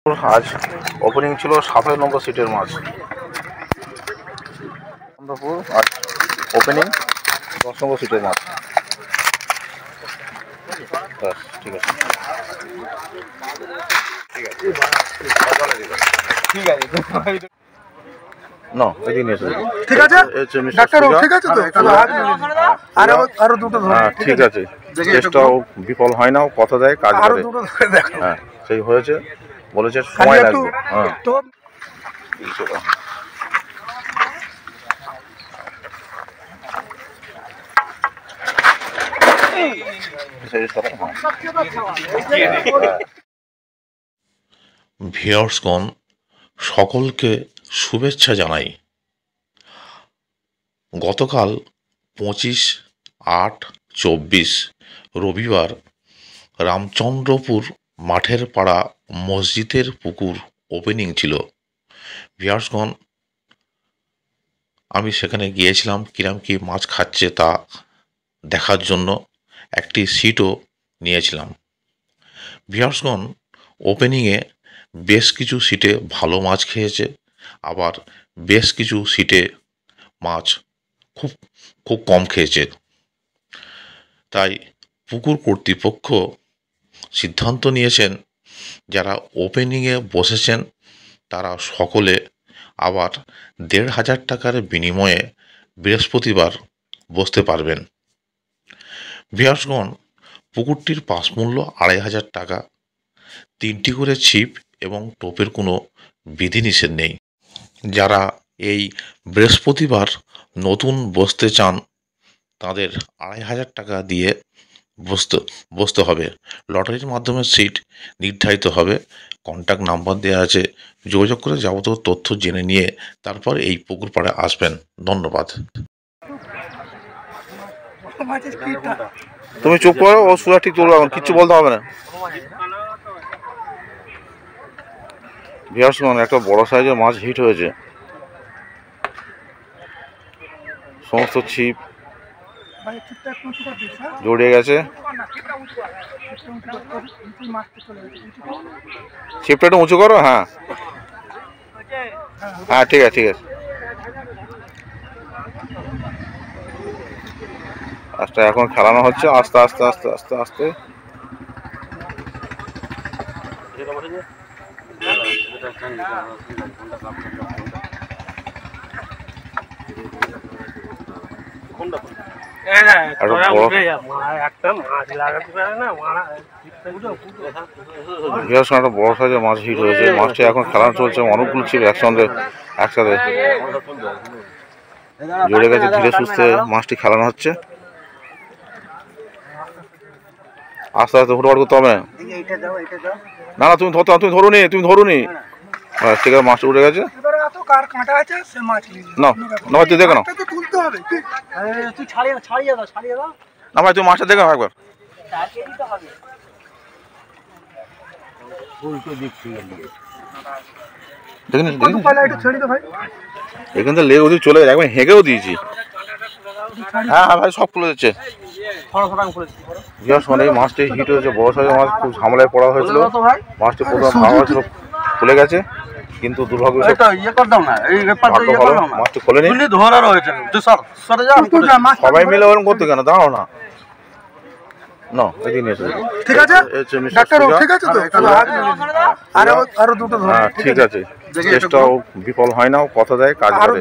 আজ ওপেনিং ছিল 27 নম্বর সিটের মাছ। চন্দ্রপুর আজ ওপেনিং 10 নম্বর সিটের মাছ। ঠিক আছে না এদিকে নিয়ে এসে ঠিক আছে ডাক্তার ঠিক আছে তো আরো দুটো হ্যাঁ ঠিক আছে চেষ্টাও বিফল হয় না কথা দেয় কাজ করে হ্যাঁ সেই হয়েছে বলেছে সময় লাগবে হ্যাঁ ভিউয়ার্সগণ সকলকে শুভেচ্ছা জানাই। গতকাল 25/8/24 রবিবার রামচন্দ্রপুর মাঠের পাড়া মসজিদের পুকুর ওপেনিং ছিল। ভিউয়ার্সগণ আমি সেখানে গিয়েছিলাম কিরম কি মাছ খাচ্ছে তা দেখার জন্য, একটি সিটও নিয়েছিলাম। ভিউয়ার্সগণ ওপেনিংয়ে বেশ কিছু সিটে ভালো মাছ খেয়েছে, আবার বেশ কিছু সিটে মাছ খুব কম খেয়েছে। তাই পুকুর কর্তৃপক্ষ সিদ্ধান্ত নিয়েছেন যারা ওপেনিংয়ে বসেছেন তারা সকলে আবার ১৫০০ টাকার বিনিময়ে বৃহস্পতিবার বসতে পারবেন। ভিউয়ার্সগণ পুকুরটির পাস মূল্য ২৫০০ টাকা, 3টি করে ছিপ এবং টোপের কোনো বিধিনিষেধ নেই। যারা এই বৃহস্পতিবার নতুন বসতে চান তাদের ২৫০০ টাকা দিয়ে বসতে হবে। লটারির মাধ্যমে সিট নির্ধারিত হবে। কন্ট্যাক্ট নাম্বার দেওয়া আছে, যোগাযোগ করে যাবতীয় তথ্য জেনে নিয়ে তারপর এই পুকুর পাড়ে আসবেন। ধন্যবাদ। তুমি চুপ করো, ও সুরা ঠিক তুলবে, এখন কিচ্ছু বলতে হবে না। ভিউয়ার্সগণ একটা বড় সাইজের মাছ হিট হয়েছে। সমস্ত ছিপ জড়িয়ে গেছে। ছিপটা একটু উঁচু করো। হ্যাঁ হ্যাঁ ঠিক আছে ঠিক আছে। আচ্ছা এখন খেলানো হচ্ছে আস্তে আস্তে আস্তে আস্তে আস্তে। একটা বড় সাইজের মাছ হিট হয়েছে। মাছটি এখন খেলানো চলছে, অনেকগুলো ছিল একসাথে জড়ে গেছে। ধীরে সুস্থে মাছটি খেলানো হচ্ছে। আস্তে আস্তে হুটপাট করতে হবে না। না তুমি ধরুনি। ঠিক আছে মাছটা উঠে গেছে। না না ভাই তুই দেখে নাও। না ভাই তুমি মাছটা দেখে নাও একবার। এখান থেকে লেগে ওদিক চলে গেছে, একবার হেঁকেও দিয়েছি। হ্যাঁ হ্যাঁ ভাই সব খুলে যাচ্ছে। মাছটি হিট হয়েছে, বড় সাইজের মাছ, খুব ঝামেলায় পড়া হয়েছিল। মাছটি প্রথম ভাঙা হয়েছিল, খুলে গেছে, কিন্তু দুর্ভাগ্য মাছটি খোলেনি। সবাই মিলে ওরকম করতে কেন, দাঁড়াও না। না এদিকে নিয়ে এসে ঠিক আছে ডাক্তার ঠিক আছে তো আরো দুটো হ্যাঁ ঠিক আছে চেষ্টাও বিফল হয় না কথা দেয় কাজ করে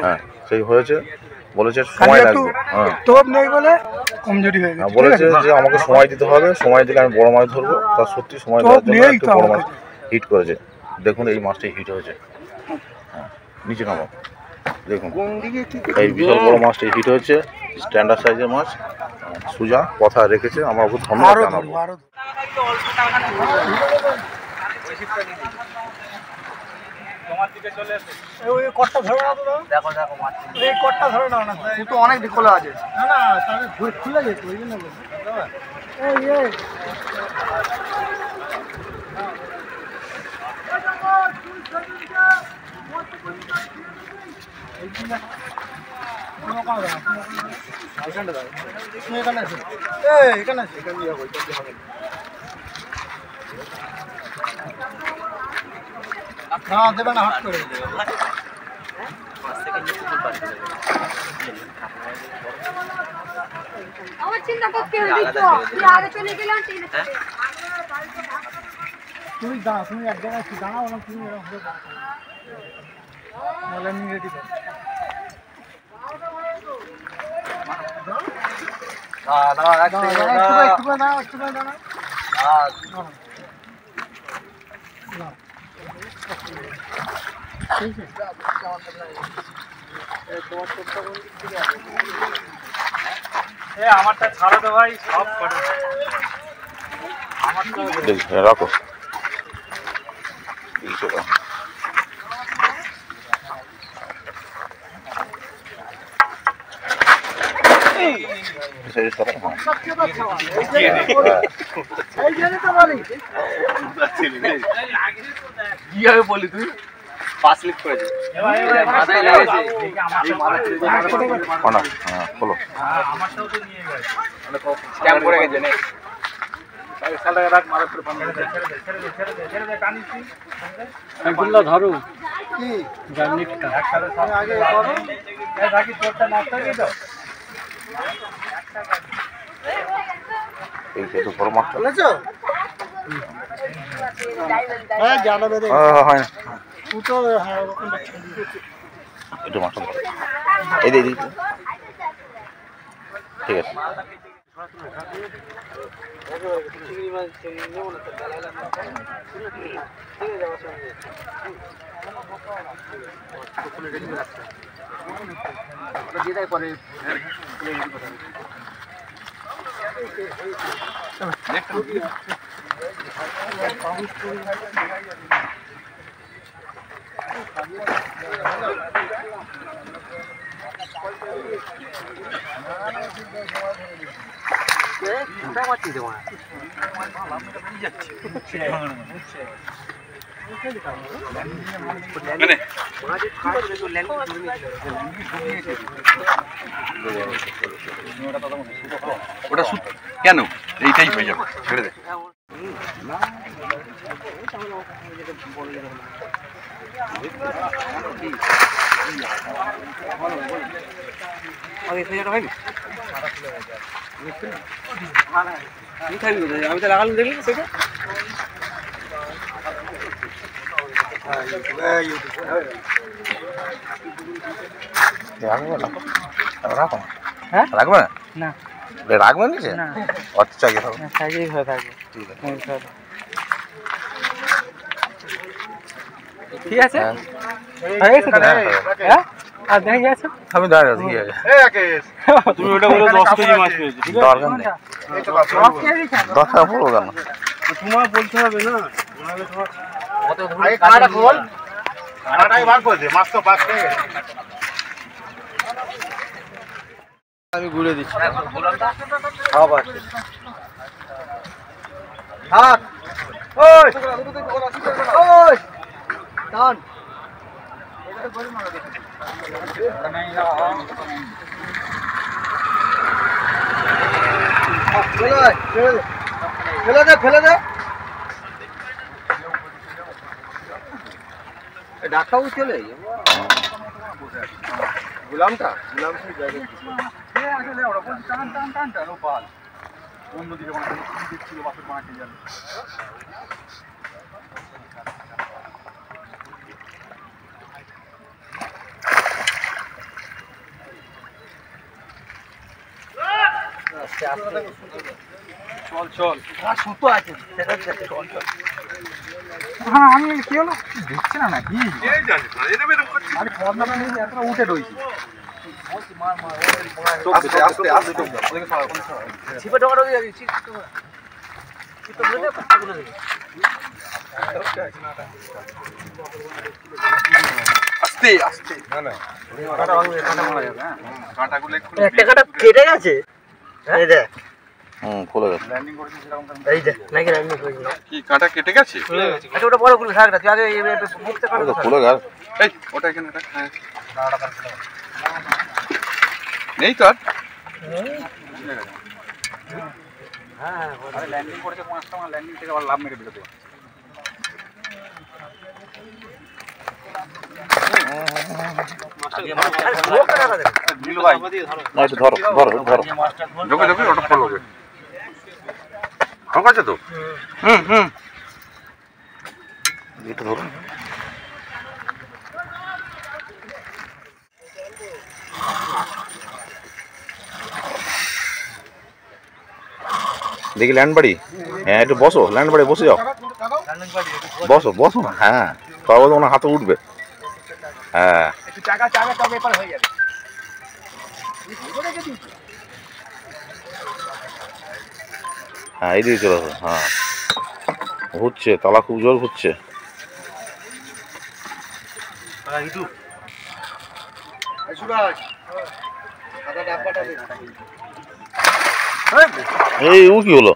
হ্যাঁ সেই হয়েছে বলেছে সময় লাগবে হ্যাঁ টোপ নেই বলে কমজোরি হয়ে গেছে বলেছে যে আমাকে সময় দিতে হবে সময় দিলে আমি বড় মাছ ধরবো তার সত্যি সময় দেওয়ার জন্য একটু বড় মাছ হিট করেছে দেখুন এই মাছটি হিট হয়েছে হ্যাঁ নিচে নামো দেখুন এই বিশাল বড় মাছটি হিট হয়েছে স্ট্যান্ডার্ড সাইজের মাছ সুজা কথা রেখেছে আমরা খুব ধন্যবাদ জানাবো তোমার দিকে চলে আসে ওই কটটা ধরে নাও তো দেখো দেখো মাছ এই কটটা ধরে নাও না তো অনেক খোলা আছে না না তাহলে খুলে যেত ওই জন্য বলছি এই এই এখানে আছে এখানে না দেবে না, হাত করে দেবে। আমার চিন্তা করতে হবে তো তুই আগে চলে গেলাম ঠিক আছে তুমি দাঁড়া, তুমি এক জায়গায় দাঁড়াও না, তুমি এরকম হবে না, ল্যান্ডিং রেডি করো। আমারটা ছাড়া তো ভাই, সব করে রাখো কিভাবে বলি তুই 5 লিখ করেছে মাথায় লেগেছে না বলো আমারটাও তো নিয়ে গেছে স্ক্যাম করে গেছে নে সালটা রাখ মারার পরে ছেড়ে দে টানিছি এগুলো ধরো কি জার্নিটটা একসাথে সব আগে করো এই বাকি তোরটা নষ্ট হয়ে গেল এই তো বড় মাছ বলেছো হ্যাঁ জানা বেদে হয় না তুই তো হ্যাঁ ওরকম একটু মাছ এই দে ঠিক আছে ওটা কেন এইটাই হয়ে যাবে ছেড়ে দে আমি তো লাগালাম দেখলি সেটা রাখো হ্যাঁ রাখবে না রাখবেন নিচে না আচ্ছা গিয়ে থাকো সাইজেই হয়ে থাকে ঠিক আছে ঠিক আছে হয়ে গেছে তো? হ্যাঁ আর দেখে গেছো আমি দাঁড়িয়ে আছি ঠিক আছে তুমি ওটা বলে 10 কেজি মাছ পেয়েছো দরকার নেই দরকার পড়বো কেন তোমার বলতে হবে না আগে কানাটা খোল কানাটাই বার করে দে মাছ তো পাক খেয়ে গেছে আমি ঘুরে দিচ্ছি আবার থাক ওই ওই টান ফেলে দে ফেলে দে ডাকাও চলে গুলামটা অন্যদিকে দেখছিল বাসের মাঠে গেল চল চল সুতো আছে চল চল হ্যাঁ আমি কি হলো দেখছি না নাকি আরে ফর্নাটা নিয়ে এতটা উঠে রয়েছে আস্তে আস্তে আস্তে ছিপে ঢোকা ঢোকি যাচ্ছি তো বলে পাতাগুলো দেখি আস্তে আস্তে না না কাটা ভাঙবে কাটা মারা যাবে হ্যাঁ কাঁটাগুলো একটু একটা কাটা কেটে গেছে এই দেখ খুলে গেছে ল্যান্ডিং করেছে সেরকম এই দেখ নাকি রান্না করেছি কি কাঁটা কেটে গেছে আচ্ছা ওটা বড় গুলো থাক না তুই আগে মুখতে কাটা খুলে গেল এই ওটা এখানে রাখ হ্যাঁ নেই তো আর হ্যাঁ ল্যান্ডিং করেছে 5টা ল্যান্ডিং থেকে আবার লাভ মেরে দিল তো না একটু ধরো ধরো ধরো ঢোকে ঢোকে ওটা ফলো হবে ঠিক আছে তো একটু ধরুন দেখি ল্যান্ড বাড়ি হ্যাঁ একটু বসো ল্যান্ড বাড়ি বসে যাও বসো বসো না হ্যাঁ তবে তোমার হাতে উঠবে হ্যাঁ হ্যাঁ এইদিকে চলে আসো হ্যাঁ ঘুরছে তালা খুব জোর ঘুরছে এই ও কি হলো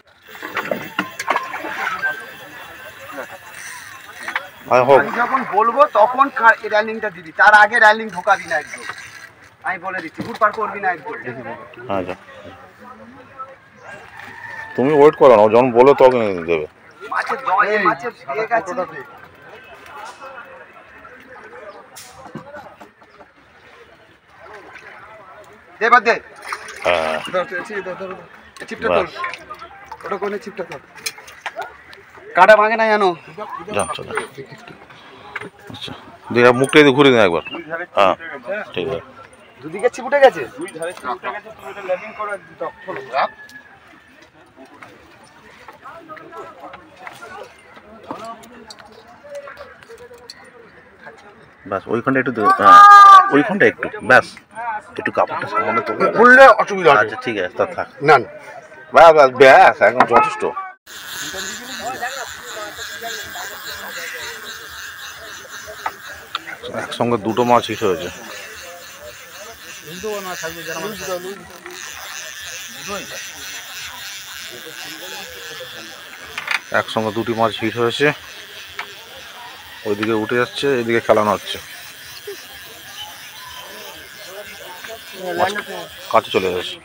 আমি যখন বলবো তখন র্যালিংটা দিবি, তার আগে র্যালিং ঢোকাবি না একদম, আমি বলে দিচ্ছি ফুট পার করবি না একদম। আচ্ছা তুমি ওয়েট করো না, ও যখন বলে তখন দেবে। মাছের দয়ে মাছের দিয়ে গেছে দে বাদ দে। হ্যাঁ চিপটা তোল, ওটা কোনে চিপটা তোল, কাটা ভাঙে না জানো। যান চলে আচ্ছা দিয়ে মুখটা দিয়ে ঘুরে দিন একবার। হ্যাঁ ঠিক আছে দুদিকে চিপ উঠে গেছে। ব্যাস ওইখানটা একটু ওইখানটা একটু ব্যাস একটু কাপড়টা সামনে তো খুললে অসুবিধা আচ্ছা ঠিক আছে তা থাক না ব্যাস ব্যাস ব্যাস এখন যথেষ্ট। একসঙ্গে দুটো মাছ হিট হয়েছে। একসঙ্গে দুটি মাছ হিট হয়েছে, ওইদিকে উঠে যাচ্ছে, এদিকে খেলানো হচ্ছে, কাছে চলে যাচ্ছে।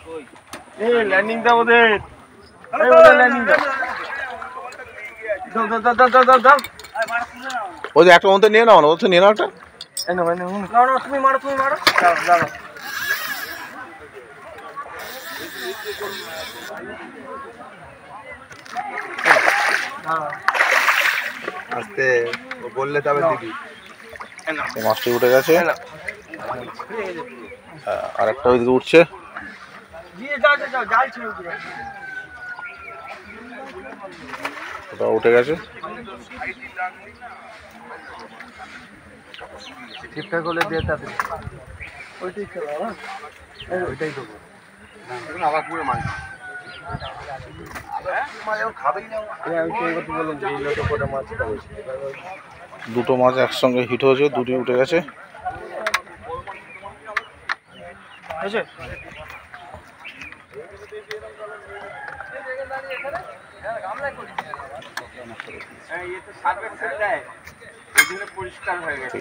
ওই যে একটা মধ্যে নিয়ে নাও না, ওদের নিয়ে নাও একটা। তুমি মারো তুমি মারো। আস্তে বললে তবে দিবি। মাছটি উঠে গেছে, আর একটা ওইদিকে উঠছে। ওটা উঠে গেছে। ঠিকঠাক হলে দিয়ে তাতে ওইটাই খেলা, ওইটাই দেবো আবার পুরো মাছ দুটো মাছ একসঙ্গে হিট হয়েছে, দুটি উঠে গেছে। পরিষ্কার হয়ে গেছে।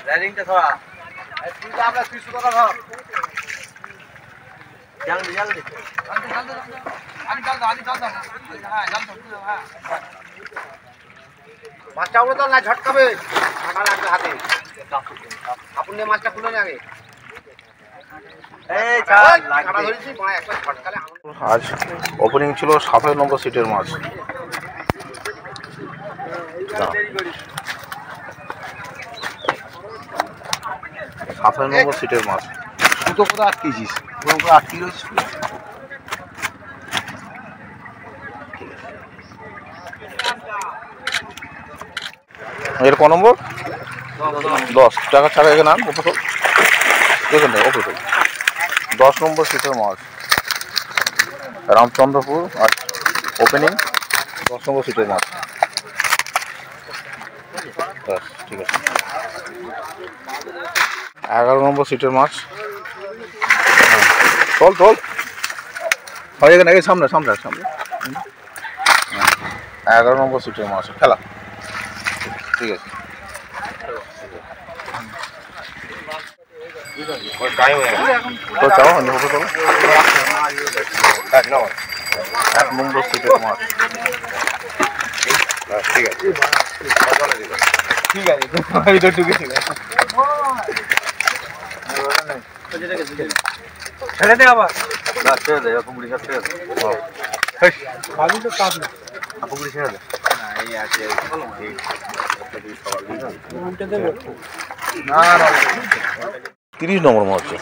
র্যালিংটা ধরা আমরা 300 টাকা ধর জলদি জলদি মাছটা উড়ে তো না ঝটকাবে, ঠান্ডা লাগবে হাতে। আপনি মাছটা খুলে নে আগে। আজ ওপেনিং ছিল 27 নম্বর সিটের মাছ। 27 নম্বর সিটের মাছ। দুটো কোথাও আটকেছিস, আটকে রয়েছিস। এর ক নম্বর? 10 টাকা টাকা এখানে আন ওপর এখানে ওপর 10 নম্বর সিটের মাছ রামচন্দ্রপুর। আর ওপেনিং 10 নম্বর সিটের মাছ। ব্যাস ঠিক আছে। 11 নম্বর সিটের মাছ। তোল তোল হয় এখানে, এই সামনে সামনে সামনে। 11 নম্বর সিটের মাছ খেলা, ঠিক আছে। তো চাও হবে তো 1 নম্বর সিটের মাছ, ঠিক আছে ঠিক আছে ঢুকে ছেড়ে দে আবার না ছেড়ে দে পুকুরি সব ছেড়ে দে খালি তো কাজ না পুকুরি ছেড়ে দে না এই আছে না 30 নম্বর মাছ হচ্ছে,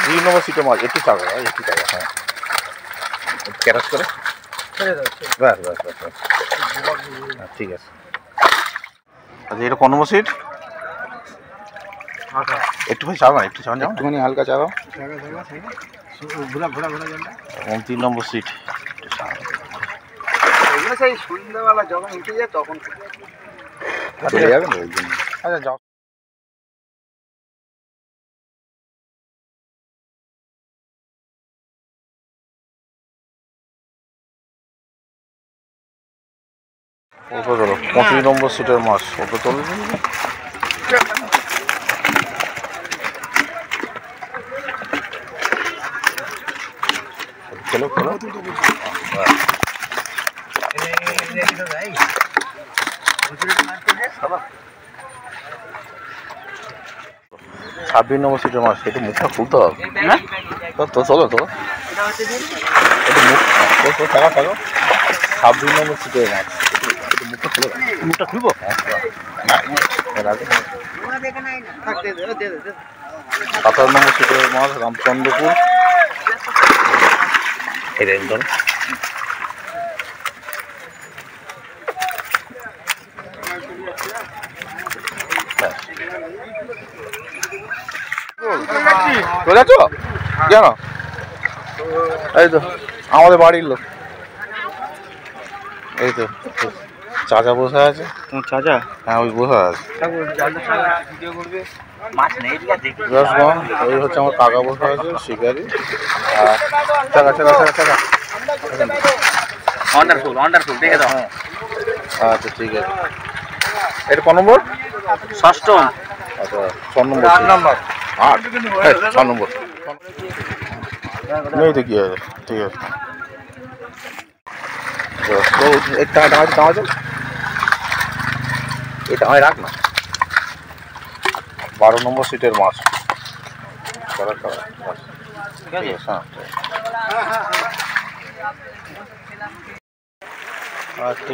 30 নম্বর সিটের মাছ। একটু চাকা একটু চাকা, হ্যাঁ ক্যারাস করে ব্যাস ব্যাস ব্যাস ব্যাস, হ্যাঁ ঠিক আছে। আচ্ছা এটা কোন নম্বর সিট? একটু ভাই চাও না, একটু চাও, একটুখানি হালকা চাও। 3 নম্বর সিট। এগুলো সেই সন্ধ্যাবেলা যখন উঠে যায় তখন চলে যাবে না ওই জন্য। আচ্ছা যাও। ওকে চলো 25 নম্বর সিটের মাছ, ওকে চলো। খেলো খেলো, 26 নম্বর সিটের মাছ। একটু মুখটা খুলতে হবে, তো চলো চলো একটু মুখ থাকা থাকো। 26 নম্বর সিটের মাছ, একটু মুখটা খুলে দাও। মুখটা খুলবো? 27 নম্বর সিটের মাছ, রামচন্দ্রপুর। এটা একদম চলে যাচ্ছ কেন? এই তো আমাদের বাড়ির লোক, এই তো চাচা বসে আছে। চাচা হ্যাঁ ওই বসে আছে। ওই হচ্ছে আমার কাকা বসে আছে শিকারি। আর চাকা চাকা চাকা চাকা, ওয়ান্ডারফুল দেখে দাও। আচ্ছা ঠিক আছে। এটা ক নম্বর? ষষ্ঠম। আচ্ছা 6 নম্বর, 8 নম্বর, 6 নম্বর নেই তো কি আছে, ঠিক আছে। তো একটা দাঁড়া চল, এটা আমায় রাখ না। 12 নম্বর সিটের মাছ। ঠিক আছে, হ্যাঁ। আচ্ছা